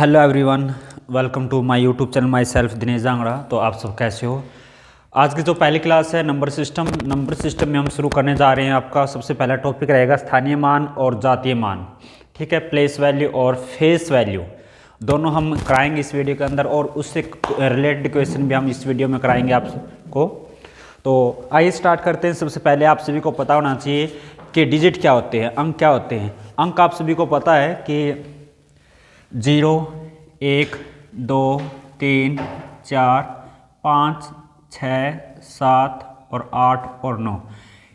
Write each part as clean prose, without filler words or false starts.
Hello everyone, welcome to my YouTube channel myself Dinesh Jangra. तो आप सब कैसे हो। आज की जो पहली क्लास है नंबर सिस्टम में हम शुरू करने जा रहे हैं। आपका सबसे पहला टॉपिक रहेगा स्थानीय मान और जातीय मान। ठीक है, प्लेस वैल्यू और फेस वैल्यू दोनों हम कराएंगे इस वीडियो के अंदर, और उससे रिलेटेड क्वेश्चन भी हम इस वीडियो में कराएंगे आपको। तो आइए स्टार्ट करते हैं। सबसे पहले आप सभी को पता होना चाहिए कि डिजिट क्या होते हैं, अंक क्या होते हैं। अंक आप सभी को पता है कि 0, 1, 2, 3, 4, 5, 6, 7 और 8 और 9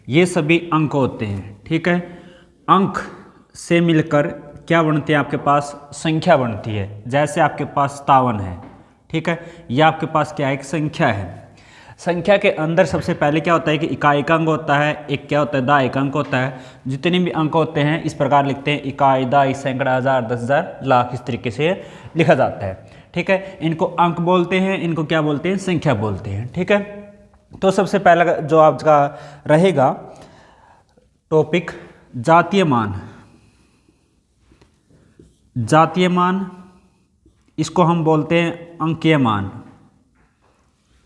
ये सभी अंक होते हैं। ठीक है, अंक से मिलकर क्या बनती है, आपके पास संख्या बनती है। जैसे आपके पास 57 है, ठीक है, यह आपके पास क्या है, एक संख्या है। संख्या के अंदर सबसे पहले क्या होता है कि इकाई का अंक होता है, एक क्या होता है, दशमलव एक अंक होता है। जितने भी अंक होते हैं इस प्रकार लिखते हैं, इकाई, दशमलव, सैकड़ा, हजार, 10,000, लाख, इस तरीके से लिखा जाता है। ठीक है, इनको अंक बोलते हैं, इनको क्या बोलते हैं, संख्या बोलते हैं। ठीक है, तो सबसे पहला जो आपका रहेगा टॉपिक जातीय मान। जातीय मान, इसको हम बोलते हैं अंकीय मान।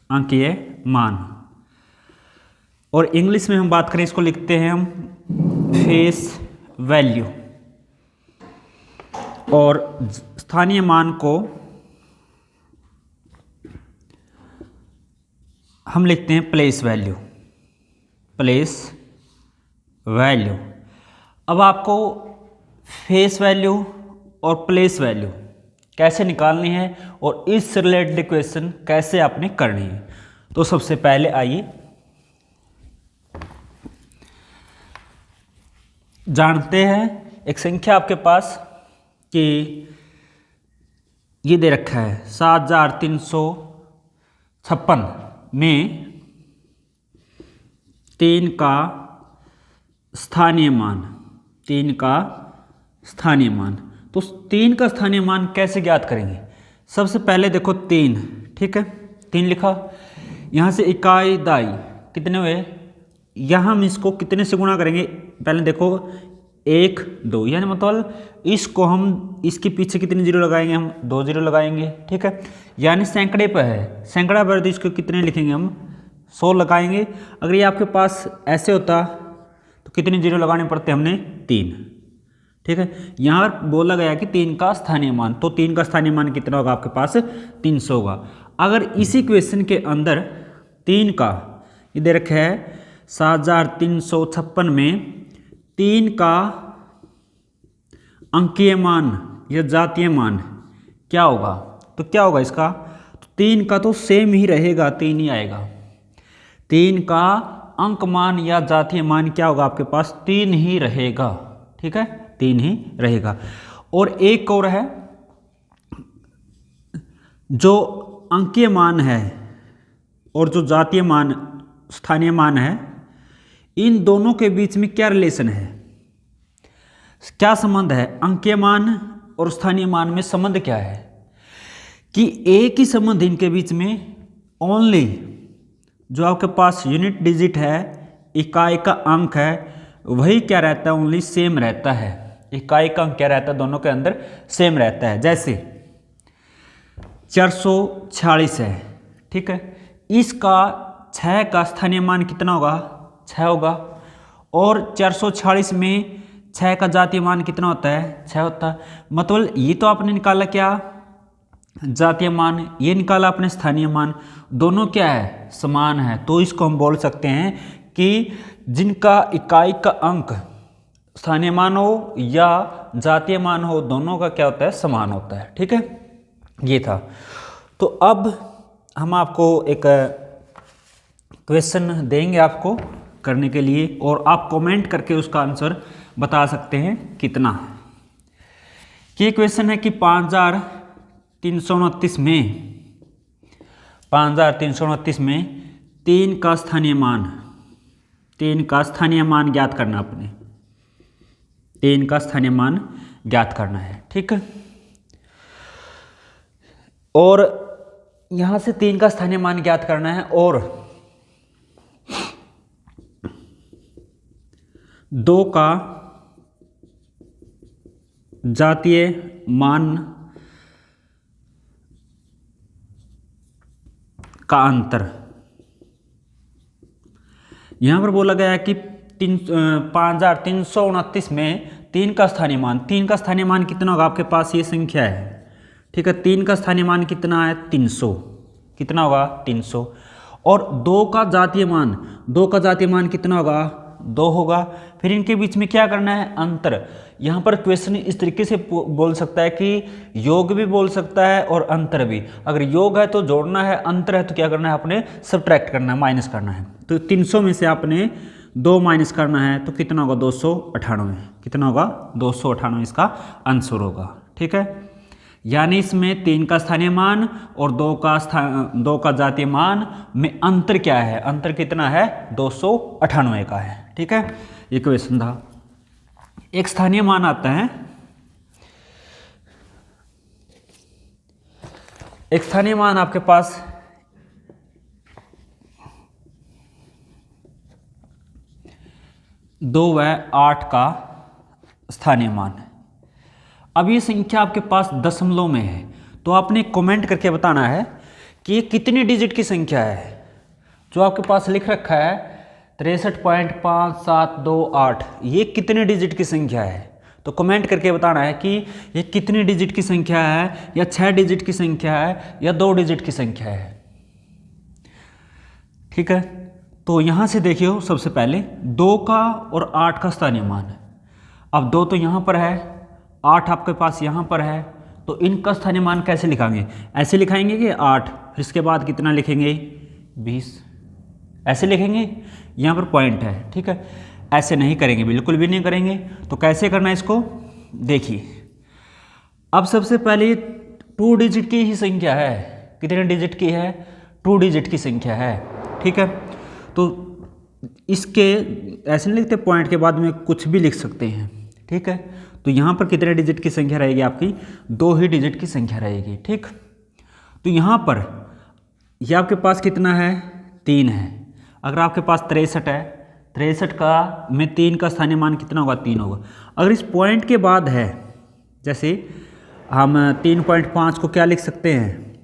अंकीय मान, और इंग्लिश में हम बात करें इसको लिखते हैं हम फेस वैल्यू। और स्थानीय मान को हम लिखते हैं प्लेस वैल्यू। Place value. अब आपको फेस वैल्यू और प्लेस वैल्यू कैसे निकालनी है और इस रिलेटेड इक्वेशन कैसे आपने करनी है। तो सबसे पहले आइए जानते हैं। एक संख्या आपके पास कि ये दे रखा है 7,356 में 3 का स्थानीय मान। 3 का स्थानीय मान, तो 3 का स्थानीय मान कैसे ज्ञात करेंगे। सबसे पहले देखो 3, ठीक है, 3 लिखा। यहाँ से इकाई, दाई कितने हुए, यहाँ हम इसको कितने से गुणा करेंगे। पहले देखो 1, 2, यानी मतलब इसको हम इसके पीछे कितने जीरो लगाएंगे, हम 2 जीरो लगाएंगे। ठीक है, यानी सैकड़े पर है, सैकड़ा पर, तो इसको कितने लिखेंगे, हम 100 लगाएंगे। अगर ये आपके पास ऐसे होता तो कितने जीरो लगाने पड़ते, हमने 3। ठीक है, यहाँ बोला गया कि 3 का स्थानीय मान, तो 3 का स्थानीय मान कितना होगा, आपके पास 300 होगा। अगर इसी क्वेश्चन के अंदर 3 का ये दे रखा है 7,356 में 3 का अंकीय मान या जातीय मान क्या होगा, तो क्या होगा इसका, तो 3 का तो सेम ही रहेगा, 3 ही आएगा। 3 का अंक मान या जातीय मान क्या होगा, आपके पास 3 ही रहेगा। ठीक है, 3 ही रहेगा। और एक और है, जो अंकीय मान है और जो जातीय मान, स्थानीय मान है, इन दोनों के बीच में क्या रिलेशन है, क्या संबंध है। अंकीय मान और स्थानीय मान में संबंध क्या है कि एक ही संबंध इनके बीच में, ओनली जो आपके पास यूनिट डिजिट है, इकाई का अंक है, वही क्या रहता है, ओनली सेम रहता है। इकाई का अंक क्या रहता है, दोनों के अंदर सेम रहता है। जैसे 446 है, ठीक है, इसका 6 का स्थानीय मान कितना होगा, 6 होगा। और 446 में 6 का जातीय मान कितना होता है, 6 होता है। मतलब ये तो आपने निकाला क्या, जातीय मान, ये निकाला आपने स्थानीय मान, दोनों क्या है, समान है। तो इसको हम बोल सकते हैं कि जिनका इकाई का अंक स्थानीय मान हो या जातीय मान हो, दोनों का क्या होता है, समान होता है। ठीक है, ये था। तो अब हम आपको एक क्वेश्चन देंगे आपको करने के लिए, और आप कमेंट करके उसका आंसर बता सकते हैं कितना। ये क्वेश्चन है कि 5,329 में 3 का स्थानीय मान, 3 का स्थानीय मान ज्ञात करना अपने, 3 का स्थानीय मान ज्ञात करना है। ठीक है, और यहां से 3 का स्थानीय मान ज्ञात करना है, और 2 का जातीय मान का अंतर। यहाँ पर बोला गया है कि 5329 में 3 का स्थानीय मान, 3 का स्थानीय मान कितना होगा आपके पास, ये संख्या है, ठीक है। 3 का स्थानीय मान कितना है, 300, कितना होगा 300। और 2 का जातीय मान, 2 का जातीय मान कितना होगा, 2 होगा। फिर इनके बीच में क्या करना है, अंतर। यहाँ पर क्वेश्चन इस तरीके से बोल सकता है कि योग भी बोल सकता है और अंतर भी। अगर योग है तो जोड़ना है, अंतर है तो क्या करना है, आपने सब्ट्रैक्ट करना है, माइनस करना है। तो 300 में से आपने 2 माइनस करना है तो कितना होगा, 298, कितना होगा 298 इसका आंसर होगा, ठीक है। यानी इसमें 3 का स्थानीय मान और 2 का जातीय मान में अंतर क्या है, अंतर कितना है, 298 का है, ठीक है। ये क्वेश्चन था। एक स्थानीय मान आता है, एक स्थानीय मान आपके पास 2 व 8 का स्थानीय मान। अब ये संख्या आपके पास दशमलव में है, तो आपने कमेंट करके बताना है कि ये कितनी डिजिट की संख्या है। जो आपके पास लिख रखा है 63.5728, ये कितने डिजिट की संख्या है, तो कमेंट करके बताना है कि ये कितनी डिजिट की संख्या है, या 6 डिजिट की संख्या है, या 2 डिजिट की संख्या है, ठीक है। तो यहाँ से देखिए, सबसे पहले 2 का और 8 का स्थानीय मान है। अब 2 तो यहाँ पर है, 8 आपके पास यहाँ पर है, तो इनका स्थानीय मान कैसे लिखाएंगे, ऐसे लिखाएंगे कि 8, फिर इसके बाद कितना लिखेंगे, 20, ऐसे लिखेंगे। यहाँ पर पॉइंट है, ठीक है। ऐसे नहीं करेंगे, बिल्कुल भी नहीं करेंगे। तो कैसे करना है इसको, देखिए। अब सबसे पहले 2 डिजिट की ही संख्या है, कितने डिजिट की है, 2 डिजिट की संख्या है, ठीक है। तो इसके ऐसे नहीं लिखते, पॉइंट के बाद में कुछ भी लिख सकते हैं, ठीक है। तो यहाँ पर कितने डिजिट की संख्या रहेगी आपकी, 2 ही डिजिट की संख्या रहेगी, ठीक। तो यहाँ पर यह आपके पास कितना है, 3 है। अगर आपके पास 63 है, 63 का में 3 का स्थानीय मान कितना होगा, 3 होगा। अगर इस पॉइंट के बाद है, जैसे हम 3.5 को क्या लिख सकते हैं,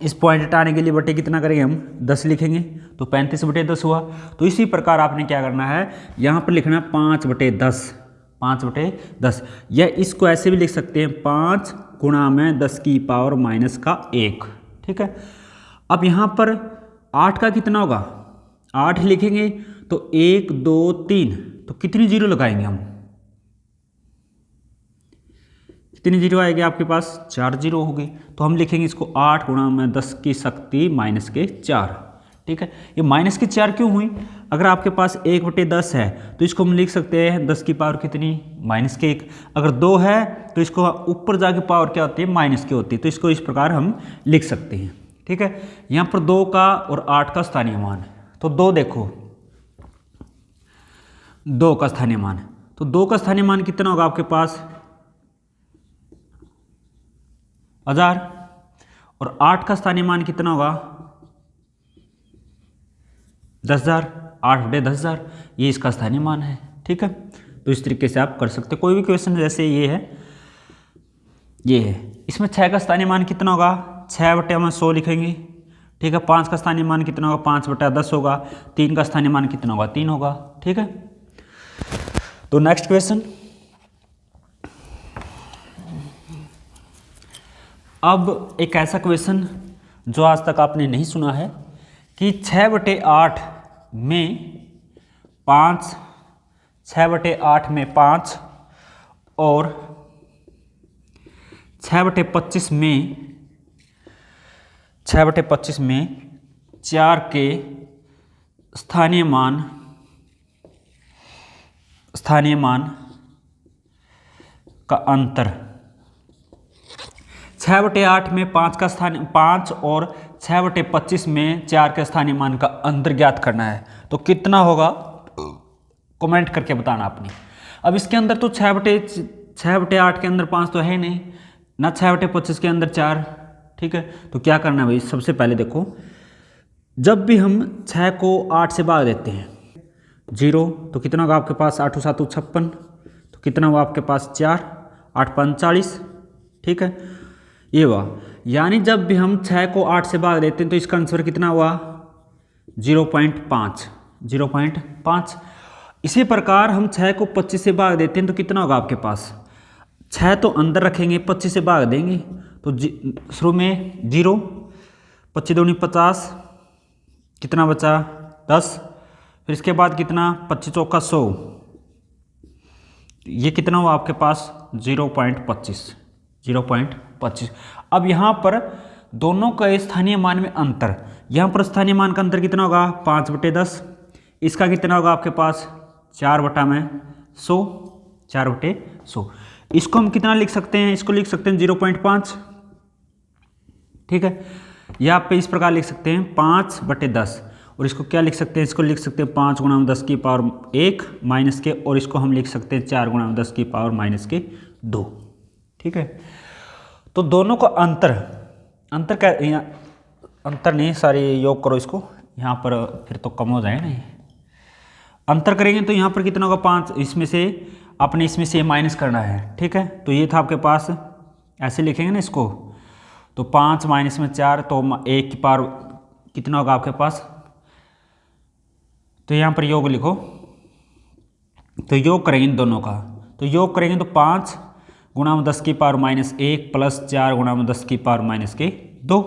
इस पॉइंट हटाने के लिए बटे कितना करेंगे हम, 10 लिखेंगे, तो 35/10 हुआ। तो इसी प्रकार आपने क्या करना है, यहाँ पर लिखना है 5/10, 5/10, या इसको ऐसे भी लिख सकते हैं 5 गुणा में 10 की पावर -1, ठीक है। अब यहाँ पर 8 का कितना होगा, 8 लिखेंगे तो 1 2 3, तो कितनी जीरो लगाएंगे हम, कितनी जीरो आएगी आपके पास, 4 जीरो होगी। तो हम लिखेंगे इसको 8 गुणा में 10 की शक्ति -4, ठीक है। ये -4 क्यों हुई, अगर आपके पास 1/10 है तो इसको हम लिख सकते हैं 10 की पावर कितनी, -1। अगर 2 है तो इसको ऊपर जाके पावर क्या होती है, -k होती है, तो इसको इस प्रकार हम लिख सकते हैं, ठीक है। यहाँ पर 2 का और 8 का स्थानीय मान, तो 2 देखो, 2 का स्थानीय मान, तो 2 का स्थानीय मान कितना होगा आपके पास, 1000, और 8 का स्थानीय मान कितना होगा, 10,000, 8/10,000, ये इसका स्थानीय मान है, ठीक है। तो इस तरीके से आप कर सकते, कोई भी क्वेश्चन जैसे ये है, ये है, इसमें 6 का स्थानीय मान कितना होगा, 6/100 लिखेंगे, ठीक है। 5 का स्थानीय मान कितना होगा, 5/10 होगा। 3 का स्थानीय मान कितना होगा, 3 होगा, ठीक है। तो नेक्स्ट क्वेश्चन, अब एक ऐसा क्वेश्चन जो आज तक आपने नहीं सुना है कि 6/8 में 5, 6/8 में 5 और 6/25 में 4 के स्थानीय मान का अंतर। 6/8 में 5 का स्थानीय 5 और 6/25 में 4 के स्थानीय मान का अंतर ज्ञात करना है, तो कितना होगा, कमेंट करके बताना आपने। अब इसके अंदर तो 6/8 के अंदर 5 तो है नहीं ना, 6/25 के अंदर 4, ठीक है। तो क्या करना है भाई, सबसे पहले देखो, जब भी हम 6 को 8 से भाग देते हैं 0, तो कितना होगा आपके पास, 8 7 56, तो कितना हुआ आपके पास 4, 8 5 40, ठीक है। ये हुआ। यानी जब भी हम 6 को 8 से भाग देते हैं तो इसका आंसर कितना हुआ 0.5, 0.5। इसी प्रकार हम 6 को 25 से भाग देते हैं तो कितना होगा आपके पास, 6 तो अंदर रखेंगे, 25 से भाग देंगे तो शुरू में 0, 25 दूनी 50, कितना बचा 10, फिर इसके बाद कितना 25 चौका 100, ये कितना हुआ आपके पास 0.25, 0.25। अब यहाँ पर दोनों का स्थानीय मान में अंतर, यहाँ पर स्थानीय मान का अंतर कितना होगा 5/10, इसका कितना होगा आपके पास 4/100, 4/100। इसको हम कितना लिख सकते हैं, इसको लिख सकते हैं 0.5, ठीक है। या आप इस प्रकार लिख सकते हैं 5/10, और इसको क्या लिख सकते हैं, इसको लिख सकते हैं 5 × 10 की पावर 1 माइनस के, और इसको हम लिख सकते हैं 4 × 10 की पावर -2, ठीक है। तो दोनों का अंतर क्या, अंतर नहीं सारे योग करो इसको, यहाँ पर फिर तो कम हो जाए ना, अंतर करेंगे तो यहाँ पर कितना होगा 5, इसमें से अपने इसमें से माइनस करना है, ठीक है। तो ये था आपके पास, ऐसे लिखेंगे ना इसको, तो 5 माइनस में 4, तो 1 की पावर कितना होगा आपके पास, तो यहाँ पर योग लिखो, तो योग करेंगे इन दोनों का, तो योग करेंगे तो 5 × 10 की पावर -1 प्लस 4 × 10 की पावर -2।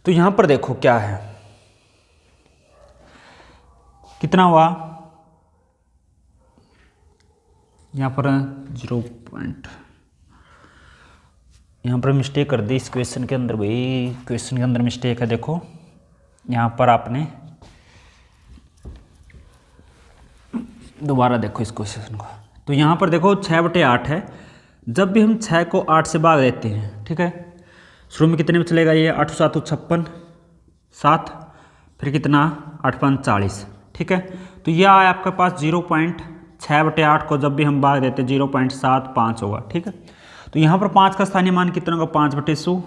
तो यहाँ पर देखो क्या है, कितना हुआ, यहाँ पर 0 पॉइंट, यहाँ पर मिस्टेक कर दी इस क्वेश्चन के अंदर, भाई क्वेश्चन के अंदर मिस्टेक है। देखो यहाँ पर आपने दोबारा देखो इस क्वेश्चन को, तो यहाँ पर देखो 6/8 है, जब भी हम 6 को 8 से भाग देते हैं, ठीक है, शुरू में कितने में चलेगा ये 8 7 56, 7, फिर कितना 8 5 40, ठीक है। तो यह आया आपके पास 0.6/8 को जब भी हम भाग देते हैं 0.75 होगा, ठीक है। तो यहाँ पर 5 का स्थानीय मान कितना होगा 5/100,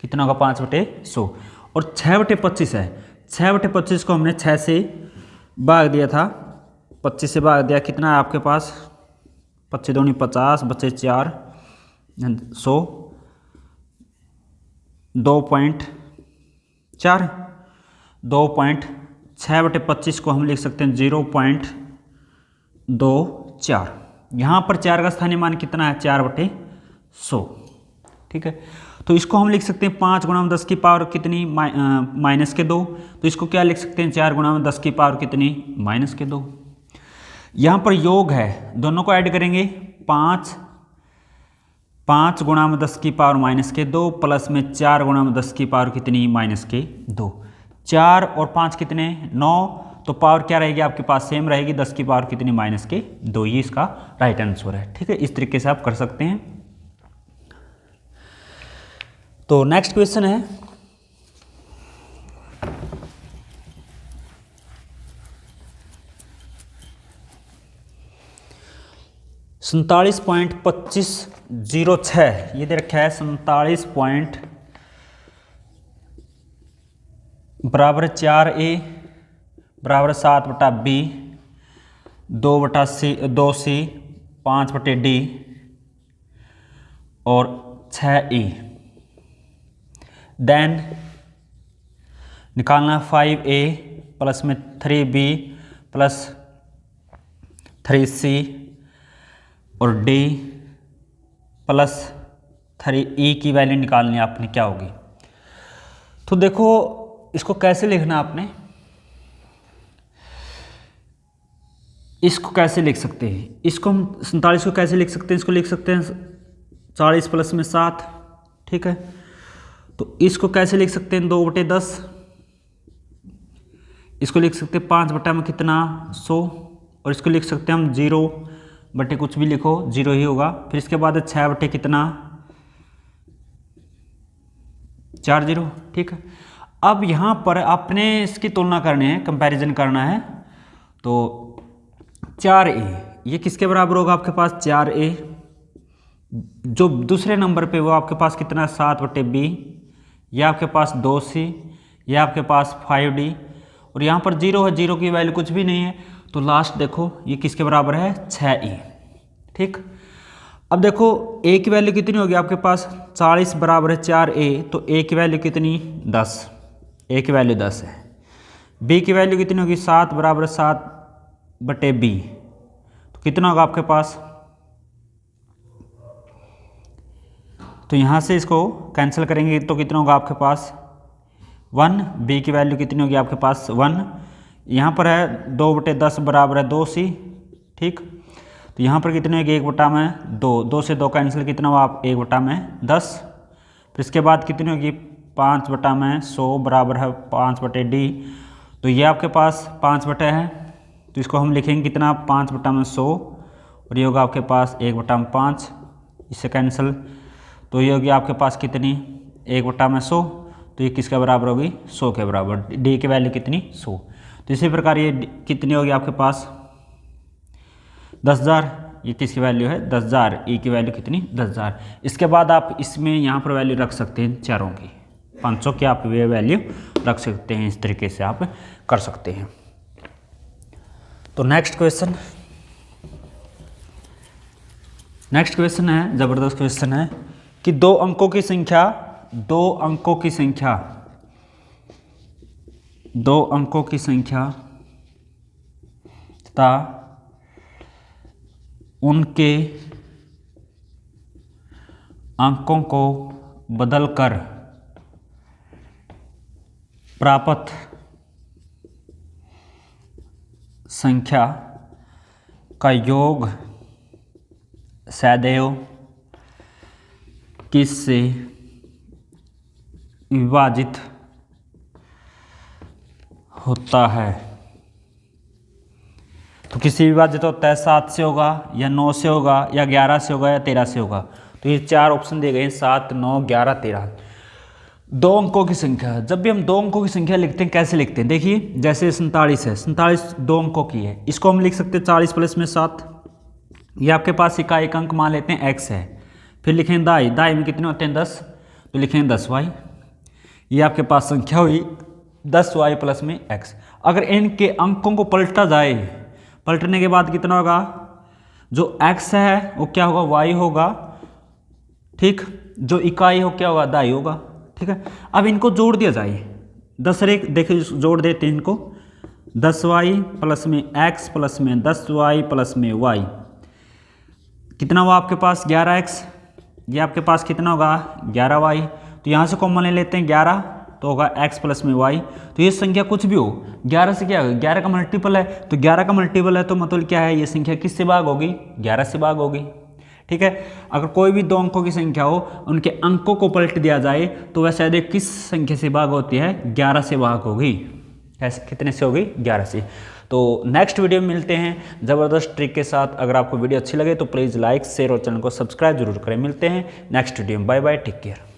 कितना होगा 5/100, और 6/25 है, 6/25 को हमने 6 से भाग दिया था, 25 से भाग दिया, कितना है आपके पास 25 दूनी 50, बचे 4, 100, 2.4, 6/25 को हम लिख सकते हैं 0.24। यहाँ पर 4 का स्थानीय मान कितना है 4/100, ठीक है। तो इसको हम लिख सकते हैं 5 × 10 की पावर कितनी -2, तो इसको क्या लिख सकते हैं 4 × 10 की पावर कितनी -2। यहाँ पर योग है, दोनों को ऐड करेंगे, 5 × 10 की पावर -2 प्लस में 4 × 10 की पावर कितनी -2, 4 और 5 कितने 9, तो पावर क्या रहेगी आपके पास सेम रहेगी, 10 की पावर कितनी -2, ये इसका राइट आंसर है, ठीक है। इस तरीके से आप कर सकते हैं। तो नेक्स्ट क्वेश्चन है, $47.2506, ये दे रखा है 47 बराबर 4A बराबर 7/B 2/C 5/D और 6E। देन निकालना 5A प्लस में 3B प्लस 3C और D प्लस 3E की वैल्यू निकालनी है आपने, क्या होगी। तो देखो इसको कैसे लिखना आपने, इसको कैसे लिख सकते हैं, इसको हम 47 को कैसे लिख सकते हैं, इसको लिख सकते हैं 40 प्लस में 7, ठीक है। तो इसको कैसे लिख सकते हैं 2/10, इसको लिख सकते हैं 5 में कितना 100, और इसको लिख सकते हैं हम 0 बटे कुछ भी लिखो 0 ही होगा। फिर इसके बाद 6 कितना 40, ठीक है। अब यहाँ पर आपने इसकी तुलना करनी है, कंपैरिजन करना है, तो 4A ये किसके बराबर होगा आपके पास 4A, जो दूसरे नंबर पे वो आपके पास कितना 7/B, ये आपके पास 2C, ये आपके पास 5D, और यहाँ पर 0 है, 0 की वैल्यू कुछ भी नहीं है, तो लास्ट देखो ये किसके बराबर है 6E, ठीक। अब देखो a की वैल्यू कितनी होगी आपके पास, 40 बराबर है 4a, तो a की वैल्यू कितनी 10, a की वैल्यू 10 है। b की वैल्यू कितनी होगी 7 बराबर 7/b, तो कितना होगा आपके पास, तो यहाँ से इसको कैंसिल करेंगे तो कितना होगा आपके पास 1। b की वैल्यू कितनी होगी आपके पास 1। यहाँ पर है 2/10 बराबर है 2c, ठीक। तो यहाँ पर कितने होगी 1/2, 2 से 2 कैंसिल, कितना हुआ आप 1/10। फिर इसके बाद कितनी होगी 5/100 बराबर है 5/d, तो ये आपके पास 5 है, तो इसको हम लिखेंगे कितना 5/100, और ये होगा आपके पास 1/5, इससे कैंसिल, तो ये होगी आपके पास कितनी 1/100, तो ये किसके बराबर होगी 100 के बराबर, d की वैल्यू कितनी 100। तो इसी प्रकार ये कितनी होगी आपके पास 10,000, ये किसकी वैल्यू है 10,000, e की वैल्यू कितनी 10,000। इसके बाद आप इसमें यहाँ पर वैल्यू रख सकते हैं चारों की, 500 की आप ये वैल्यू रख सकते हैं, इस तरीके से आप कर सकते हैं। तो नेक्स्ट क्वेश्चन है, ज़बरदस्त क्वेश्चन है कि दो अंकों की संख्या तथा उनके अंकों को बदलकर प्राप्त संख्या का योग सदैव किससे विभाजित होता है, तो किससे विभाजित होता है, 7 से होगा या 9 से होगा या 11 से होगा या 13 से होगा। तो ये 4 ऑप्शन दिए गए हैं, 7, 9, 11, 13। दो अंकों की संख्या, जब भी हम दो अंकों की संख्या लिखते हैं कैसे लिखते हैं, देखिए जैसे 47 है, 47 दो अंकों की है, इसको हम लिख सकते हैं 40 प्लस में 7, ये आपके पास का एक अंक मान लेते हैं x है। फिर लिखें दाई में कितने होते हैं 10, तो लिखें 10y, ये आपके पास संख्या हुई 10y प्लस में x। अगर इनके अंकों को पलटा जाए, पलटने के बाद कितना होगा, जो x है वो क्या होगा y होगा, ठीक, जो इकाई हो क्या होगा दाई होगा, ठीक है। अब इनको जोड़ दिया जाए, 10 और 1 देखिए जोड़ देते हैं इनको, 10y प्लस में x प्लस में 10y प्लस में y, कितना हुआ आपके पास 11x, ये आपके पास कितना होगा 11y, तो यहाँ से कॉमन ले लेते हैं 11, तो होगा x प्लस में y। तो ये संख्या कुछ भी हो 11 से क्या होगा, 11 का मल्टीपल है, तो 11 का मल्टीपल है तो मतलब क्या है, ये संख्या किससे भाग होगी 11 से भाग होगी, ठीक है। अगर कोई भी दो अंकों की संख्या हो, उनके अंकों को पलट दिया जाए तो वह शायद किस संख्या से भाग होती है, 11 से भाग होगी। ऐसे कितने से होगी 11 से। तो नेक्स्ट वीडियो में मिलते हैं ज़बरदस्त ट्रिक के साथ। अगर आपको वीडियो अच्छी लगे तो प्लीज़ लाइक शेयर और चैनल को सब्सक्राइब जरूर करें। मिलते हैं नेक्स्ट वीडियो में, बाय बाय, टेक केयर।